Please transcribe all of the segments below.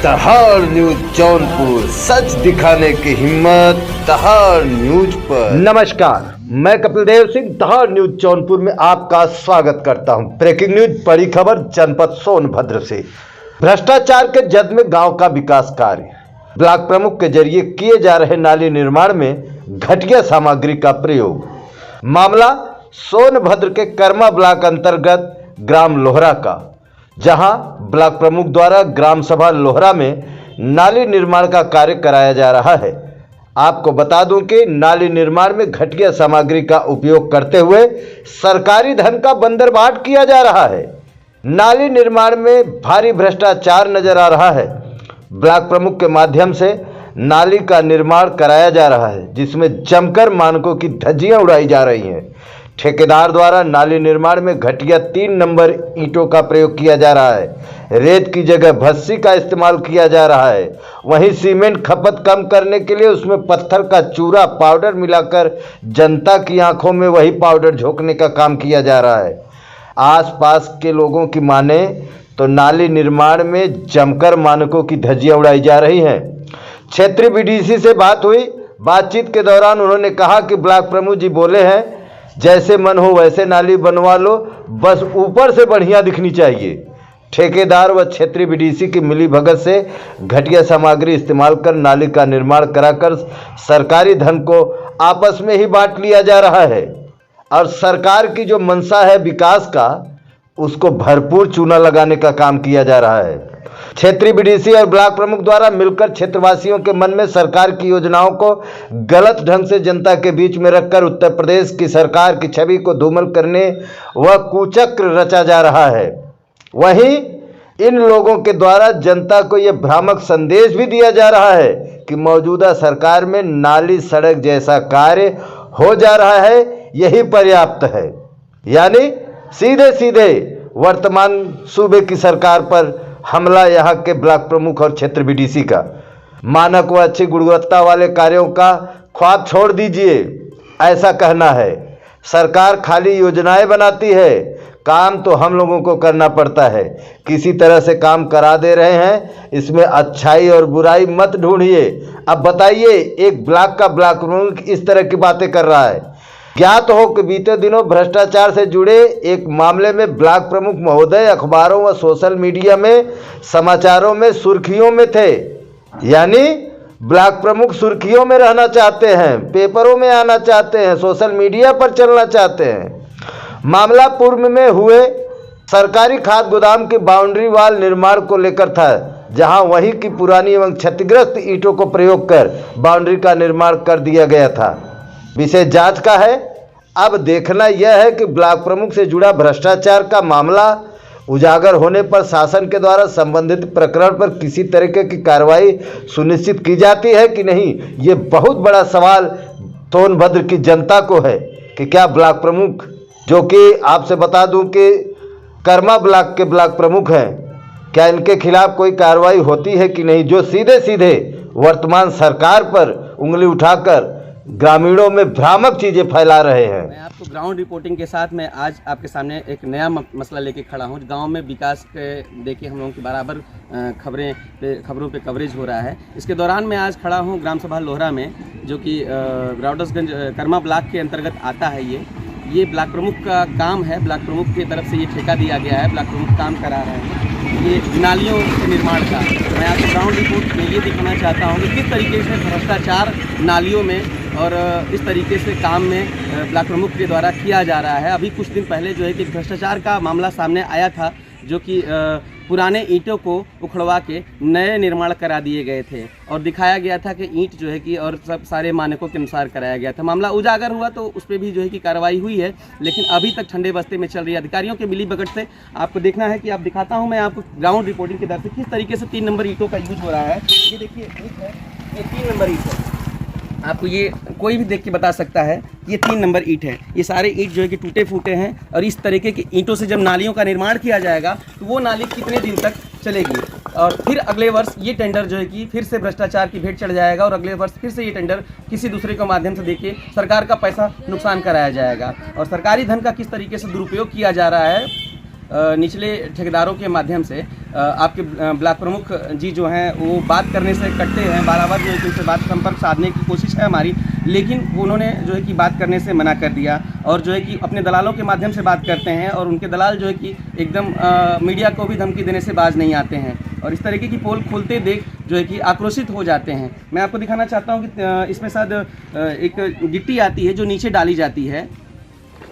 दहाड़ न्यूज जौनपुर, सच दिखाने की हिम्मत दहाड़ न्यूज पर। नमस्कार, मैं कपिल देव सिंह दहाड़ न्यूज जौनपुर में आपका स्वागत करता हूं। ब्रेकिंग न्यूज, बड़ी खबर जनपद सोनभद्र से। भ्रष्टाचार के जद में गांव का विकास कार्य, ब्लॉक प्रमुख के जरिए किए जा रहे नाली निर्माण में घटिया सामग्री का प्रयोग। मामला सोनभद्र के कर्मा ब्लॉक अंतर्गत ग्राम लोहरा का, जहां ब्लॉक प्रमुख द्वारा ग्राम सभा लोहरा में नाली निर्माण का कार्य कराया जा रहा है। आपको बता दूं कि नाली निर्माण में घटिया सामग्री का उपयोग करते हुए सरकारी धन का बंदरबाट किया जा रहा है। नाली निर्माण में भारी भ्रष्टाचार नजर आ रहा है। ब्लॉक प्रमुख के माध्यम से नाली का निर्माण कराया जा रहा है, जिसमें जमकर मानकों की धज्जियां उड़ाई जा रही हैं। ठेकेदार द्वारा नाली निर्माण में घटिया 3 नंबर ईंटों का प्रयोग किया जा रहा है। रेत की जगह भस्सी का इस्तेमाल किया जा रहा है। वहीं सीमेंट खपत कम करने के लिए उसमें पत्थर का चूरा पाउडर मिलाकर जनता की आंखों में वही पाउडर झोंकने का काम किया जा रहा है। आसपास के लोगों की माने तो नाली निर्माण में जमकर मानकों की धज्जियां उड़ाई जा रही हैं। क्षेत्रीय बीडीसी से बात हुई। बातचीत के दौरान उन्होंने कहा कि ब्लॉक प्रमुख जी बोले हैं, जैसे मन हो वैसे नाली बनवा लो, बस ऊपर से बढ़िया दिखनी चाहिए। ठेकेदार व क्षेत्रीय बीडीसी की मिलीभगत से घटिया सामग्री इस्तेमाल कर नाली का निर्माण कराकर सरकारी धन को आपस में ही बांट लिया जा रहा है और सरकार की जो मंशा है विकास का, उसको भरपूर चूना लगाने का काम किया जा रहा है। क्षेत्रीय बीडीसी और ब्लॉक प्रमुख द्वारा मिलकर क्षेत्रवासियों के मन में सरकार की योजनाओं को गलत ढंग से जनता के बीच में रखकर उत्तर प्रदेश की सरकार की छवि को धूमिल करने व कुचक्र रचा जा रहा है। वहीं इन लोगों के द्वारा जनता को यह भ्रामक संदेश भी दिया जा रहा है कि मौजूदा सरकार में नाली सड़क जैसा कार्य हो जा रहा है, यही पर्याप्त है। यानी सीधे सीधे वर्तमान सूबे की सरकार पर हमला यहां के ब्लॉक प्रमुख और क्षेत्र बीडीसी का। मानक व अच्छी गुणवत्ता वाले कार्यों का ख्वाब छोड़ दीजिए, ऐसा कहना है। सरकार खाली योजनाएं बनाती है, काम तो हम लोगों को करना पड़ता है। किसी तरह से काम करा दे रहे हैं, इसमें अच्छाई और बुराई मत ढूंढिए। अब बताइए, एक ब्लॉक का ब्लॉक प्रमुख इस तरह की बातें कर रहा है। ज्ञात हो कि बीते दिनों भ्रष्टाचार से जुड़े एक मामले में ब्लॉक प्रमुख महोदय अखबारों व सोशल मीडिया में समाचारों में सुर्खियों में थे। यानी ब्लॉक प्रमुख सुर्खियों में रहना चाहते हैं, पेपरों में आना चाहते हैं, सोशल मीडिया पर चलना चाहते हैं। मामला पूर्व में हुए सरकारी खाद गोदाम की बाउंड्री वाल निर्माण को लेकर था, जहां वही की पुरानी एवं क्षतिग्रस्त ईंटों को प्रयोग कर बाउंड्री का निर्माण कर दिया गया था। विशेष जांच का है। अब देखना यह है कि ब्लॉक प्रमुख से जुड़ा भ्रष्टाचार का मामला उजागर होने पर शासन के द्वारा संबंधित प्रकरण पर किसी तरीके की कार्रवाई सुनिश्चित की जाती है कि नहीं। ये बहुत बड़ा सवाल सोनभद्र की जनता को है कि क्या ब्लॉक प्रमुख, जो कि आपसे बता दूं कि कर्मा ब्लॉक के ब्लॉक प्रमुख हैं, क्या इनके खिलाफ कोई कार्रवाई होती है कि नहीं, जो सीधे सीधे वर्तमान सरकार पर उंगली उठाकर ग्रामीणों में भ्रामक चीजें फैला रहे हैं। मैं आपको ग्राउंड रिपोर्टिंग के साथ मैं आज आपके सामने एक नया मसला लेके खड़ा हूँ। गांव में विकास के देखिए हम लोगों की बराबर खबरों पे कवरेज हो रहा है। इसके दौरान मैं आज खड़ा हूँ ग्राम सभा लोहरा में, जो कि ग्राउडसगंज कर्मा ब्लॉक के अंतर्गत आता है। ये ब्लॉक प्रमुख का काम है। ब्लॉक प्रमुख की तरफ से ये ठेका दिया गया है। ब्लॉक प्रमुख काम करा रहे हैं ये नालियों के निर्माण का। मैं आपको ग्राउंड रिपोर्ट में ये दिखाना चाहता हूँ कि किस तरीके से भ्रष्टाचार नालियों में और इस तरीके से काम में ब्लॉक प्रमुख के द्वारा किया जा रहा है। अभी कुछ दिन पहले जो है कि भ्रष्टाचार का मामला सामने आया था, जो कि पुराने ईंटों को उखड़वा के नए निर्माण करा दिए गए थे और दिखाया गया था कि ईंट जो है कि और सब सारे मानकों के अनुसार कराया गया था। मामला उजागर हुआ तो उस पर भी जो है कि कार्रवाई हुई है, लेकिन अभी तक ठंडे बस्ते में चल रही है। अधिकारियों के मिलीभगत से आपको देखना है कि आप दिखाता हूँ मैं आपको ग्राउंड रिपोर्टिंग के दर से किस तरीके से 3 नंबर ईंटों का यूज हो रहा है। ये देखिए ईंट है, ये 3 नंबर ईंट है। आपको ये कोई भी देख के बता सकता है, ये 3 नंबर ईंट है। ये सारे ईंट जो है कि टूटे फूटे हैं और इस तरीके की ईंटों से जब नालियों का निर्माण किया जाएगा तो वो नाली कितने दिन तक चलेगी और फिर अगले वर्ष ये टेंडर जो है कि फिर से भ्रष्टाचार की भेंट चढ़ जाएगा और अगले वर्ष फिर से ये टेंडर किसी दूसरे के माध्यम से देके सरकार का पैसा नुकसान कराया जाएगा और सरकारी धन का किस तरीके से दुरुपयोग किया जा रहा है निचले ठेकेदारों के माध्यम से आपके ब्लॉक प्रमुख जी जो हैं वो बात करने से कटते हैं, बार-बार जो है कि उनसे बात संपर्क साधने की कोशिश है हमारी, लेकिन उन्होंने जो है कि बात करने से मना कर दिया और जो है कि अपने दलालों के माध्यम से बात करते हैं और उनके दलाल जो है कि एकदम मीडिया को भी धमकी देने से बाज नहीं आते हैं और इस तरीके की पोल खोलते देख जो है कि आक्रोशित हो जाते हैं। मैं आपको दिखाना चाहता हूँ कि इसमें शायद एक गिट्टी आती है जो नीचे डाली जाती है,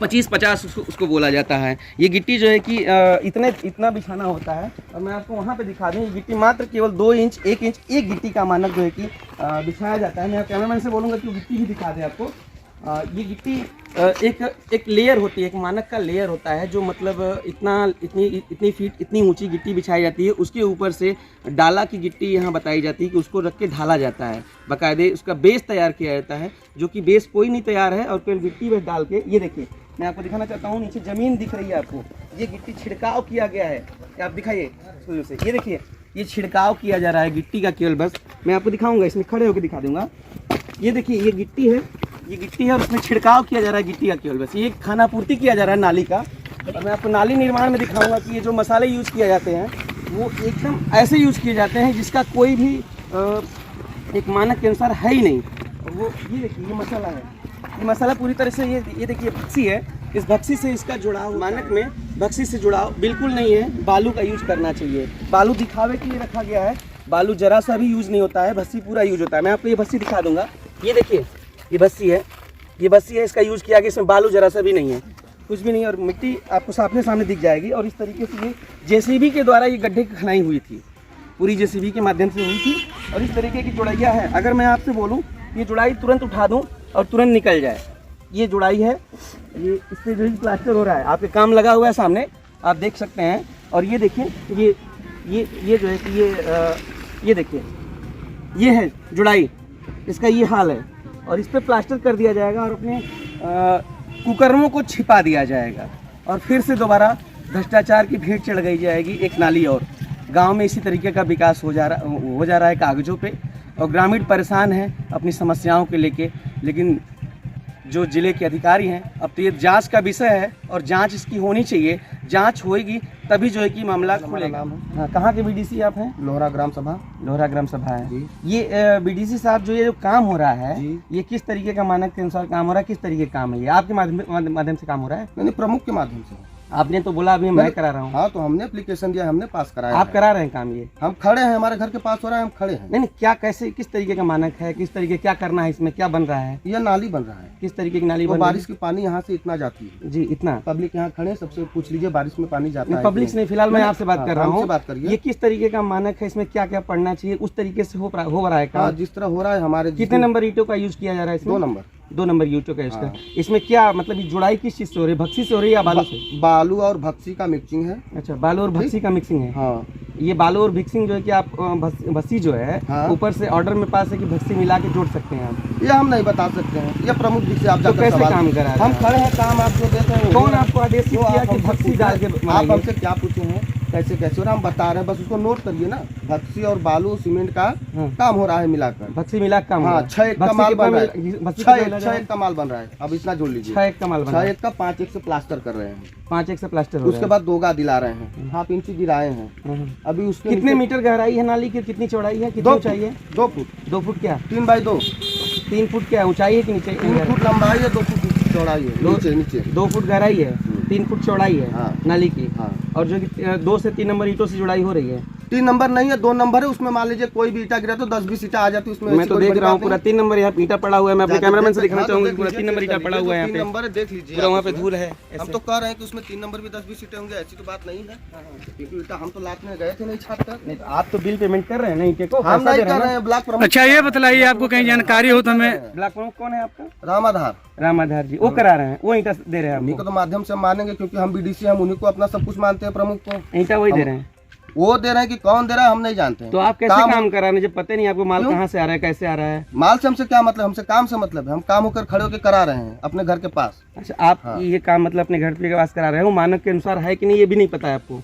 25-50 उसको बोला जाता है। ये गिट्टी जो है कि इतना बिछाना होता है और मैं आपको वहाँ पे दिखा दूँ, ये गिट्टी मात्र केवल 2 इंच 1 इंच एक गिट्टी का मानक जो है कि बिछाया जाता है। मैं कैमरामैन से बोलूँगा कि वो गिट्टी भी दिखा दे आपको। ये गिट्टी एक लेयर होती है, एक मानक का लेयर होता है जो मतलब इतनी फीट इतनी ऊंची गिट्टी बिछाई जाती है। उसके ऊपर से डाला की गिट्टी यहाँ बताई जाती है कि उसको रख के ढाला जाता है, बाकायदे उसका बेस तैयार किया जाता है, जो कि बेस कोई नहीं तैयार है और केवल गिट्टी में डाल के, ये देखिए मैं आपको दिखाना चाहता हूँ, नीचे ज़मीन दिख रही है आपको, ये गिट्टी छिड़काव किया गया है, आप दिखाइए से, ये देखिए ये छिड़काव किया जा रहा है गिट्टी का केवल, बस मैं आपको दिखाऊंगा, इसमें खड़े होकर दिखा दूंगा। ये देखिए ये गिट्टी है और उसमें छिड़काव किया जा रहा है गिट्टी का केवल, बस ये खानापूर्ति किया जा रहा है नाली का। और मैं आपको नाली निर्माण में दिखाऊंगा कि ये जो मसाले यूज़ किए जाते हैं वो एकदम ऐसे यूज़ किए जाते हैं जिसका कोई भी एक मानक के अनुसार है ही नहीं। और वो ये देखिए ये मसाला है, ये मसाला पूरी तरह से ये देखिए भक्सी है, इस भक्सी से इसका जुड़ाव मानक में भक्सी से जुड़ाव बिल्कुल नहीं है। बालू का यूज करना चाहिए, बालू दिखावे के लिए रखा गया है, बालू जरा सा भी यूज़ नहीं होता है, भस्सी पूरा यूज होता है। मैं आपको ये भस्सी दिखा दूंगा, ये देखिए ये भस्सी है, इसका यूज़ किया गया, इसमें बालू जरा सा भी नहीं है, कुछ भी नहीं, और मिट्टी आपको सामने सामने दिख जाएगी। और इस तरीके से ये जेसीबी के द्वारा ये गड्ढे की खनाई हुई थी, पूरी जेसीबी के माध्यम से हुई थी और इस तरीके की जुड़ाइयाँ है। अगर मैं आपसे बोलूँ ये जुड़ाई तुरंत उठा दूँ और तुरंत निकल जाए, ये जुड़ाई है, ये इससे जो प्लास्टर हो रहा है, आपके काम लगा हुआ है सामने आप देख सकते हैं। और ये देखिए ये जो है कि ये देखिए ये है जुड़ाई, इसका ये हाल है और इस पर प्लास्टर कर दिया जाएगा और अपने कुकर्मों को छिपा दिया जाएगा और फिर से दोबारा भ्रष्टाचार की भेंट चढ़ गई जाएगी एक नाली। और गांव में इसी तरीके का विकास हो जा रहा है कागजों पे और ग्रामीण परेशान हैं अपनी समस्याओं के लेके। लेकिन जो जिले के अधिकारी हैं, अब तो ये जांच का विषय है और जांच इसकी होनी चाहिए, जांच होएगी तभी जो है कि मामला खुलेगा। हाँ, कहाँ के बीडीसी आप हैं? लोहरा ग्राम सभा है जी। ये बीडीसी साहब जो ये जो काम हो रहा है ये किस तरीके का मानक के अनुसार काम हो रहा है, किस तरीके का काम है ये? आपके माध्यम से काम हो रहा है? नहीं, प्रमुख के माध्यम से। आपने तो बोला अभी मैं करा रहा हूँ। हाँ, तो हमने एप्लीकेशन दिया, हमने पास कराया। आप करा रहे हैं काम? ये हम खड़े हैं, हमारे घर के पास हो रहा है, हम खड़े हैं। नहीं, क्या कैसे किस तरीके का मानक है, किस तरीके क्या करना है, इसमें क्या बन रहा है? यह नाली बन रहा है। किस तरीके की नाली तो बन? बारिश की पानी यहाँ से इतना जाती है जी, इतना पब्लिक यहाँ खड़े, सबसे पूछ लीजिए बारिश में पानी जाता है। पब्लिक नहीं, फिलहाल मैं आपसे बात कर रहा हूँ, बात करिए। ये किस तरीके का मानक है, इसमें क्या क्या पढ़ना चाहिए, उस तरीके से हो रहा है काम? जिस तरह हो रहा है हमारे। कितने नंबर ईंटों का यूज किया जा रहा है इसमें? 2 नंबर ईंटों का इसका। इसमें क्या मतलब ये जुड़ाई किस चीज से हो रही है, भक्सी से हो रही है या बालू से? बालू और भक्सी का मिक्सिंग है। अच्छा, बालू और भक्सी का मिक्सिंग है। हाँ, ये बालू और मिक्सिंग जो है कि आप भस्सी जो है ऊपर से ऑर्डर में पास है कि भक्सी मिला के जोड़ सकते हैं आप? ये हम नहीं बता सकते हैं, ये प्रमुख जी से आप तो कैसे काम करा? हम खड़े हैं, काम आप जो देते हैं। कौन आपको आदेश किया कि भक्सी डाल के? आप हमसे क्या पूछे हैं, कैसे कैसे, और हम बता रहे हैं, बस उसको नोट करिए ना। भक्सी और बालू सीमेंट का काम हो रहा है मिलाकर। भक्सी मिला काम? हाँ, 6 का माल बन रहा है, 6 का माल बन रहा है। अब इतना जोड़ लीजिए, 6 का माल बन रहा है। 6 का 5 से प्लास्टर कर रहे हैं, 5 से प्लास्टर। उसके बाद 2 गा दिला रहे हैं, हाफ इंची गिराए हैं। अभी उसके कितने मीटर गहराई है नाली की, कितनी चौड़ाई है, कितनी ऊंचाई है? 2 फुट। 2 फुट क्या? 3 बाई 2। 3 फुट क्या ऊंचाई है कि नीचे? 3 फुट लंबाई है, 2 फुट चौड़ाई है, नीचे 2 फुट गहराई है, 3 फुट चौड़ाई है। हाँ। नाली की। हाँ। और जो कि 2 से 3 नंबर ईंटों से जुड़ाई हो रही है। 3 नंबर नहीं है, 2 नंबर है। उसमें मान लीजिए कोई भी ईटा गिरा तो 10-20 ईटा आ जाती है उसमें। मैं तो देख रहा हूँ पूरा 3 नंबर यहाँ ईटा पड़ा हुआ है। मैं अपने कैमरामैन से दिखाना चाहूंगा, पूरा 3 नंबर ईटा पड़ा हुआ है यहाँ पे। 3 नंबर देख लीजिए, पूरा वहाँ पे धूल है। हम तो कह रहे हैं कि उसमें 3 नंबर भी 10-20 ईटे होंगे, ऐसी तो बात नहीं है, क्योंकि ईटा हम तो लात में गए थे नहीं छाप कर। नहीं, आप तो बिल पेमेंट कर रहे हैं ना ईटे को? हम नहीं कर रहे हैं, ब्लॉक प्रमुख। अच्छा, ये बताइए, आपको कहीं जानकारी हो तो हमें। ब्लॉक प्रमुख कौन है आपका? रामाधार जी, वो करा रहे हैं, वो ईटा दे रहे हैं उन्हीं को तो माध्यम से हम मानेंगे, क्योंकि हम बीडीसी, हम उन्हीं को अपना सब कुछ मानते हैं। प्रमुख को ईटा वही दे रहे हैं, वो दे रहे हैं कि कौन दे रहा है हम नहीं जानते हैं। तो आप कैसे काम करा रहे हैं जब पता नहीं आपको माल कहाँ से आ रहा है, कैसे आ रहा है? माल से हमसे क्या मतलब, हमसे काम से मतलब है। हम काम होकर खड़े होकर करा रहे हैं अपने घर के पास। अच्छा, आप ये काम मतलब अपने घर के पास करा रहे हो, मानक के अनुसार है कि नहीं ये भी नहीं पता है आपको?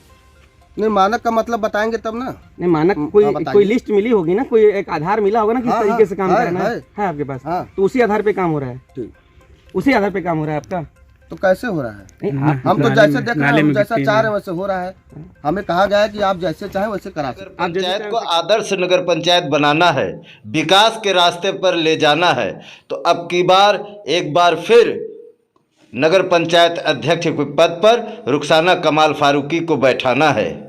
नहीं, मानक का मतलब बताएंगे तब ना। नहीं, मानक कोई लिस्ट मिली होगी ना, कोई एक आधार मिला होगा ना किस तरीके से काम करना है आपके पास? तो उसी आधार पे काम हो रहा है? ठीक, उसी आधार पे काम हो रहा है आपका? तो कैसे हो रहा है? नहीं, आप हम तो जैसे देख रहे हैं, नाले हम में जैसा गिरती चाह रहे हैं वैसे हो रहा है। हमें कहा गया है कि आप जैसे चाहें वैसे करा सकते हैं। पंचायत को आदर्श नगर पंचायत बनाना है, विकास के रास्ते पर ले जाना है, तो अब की बार एक बार फिर नगर पंचायत अध्यक्ष के पद पर रुखसाना कमाल फारूकी को बैठाना है।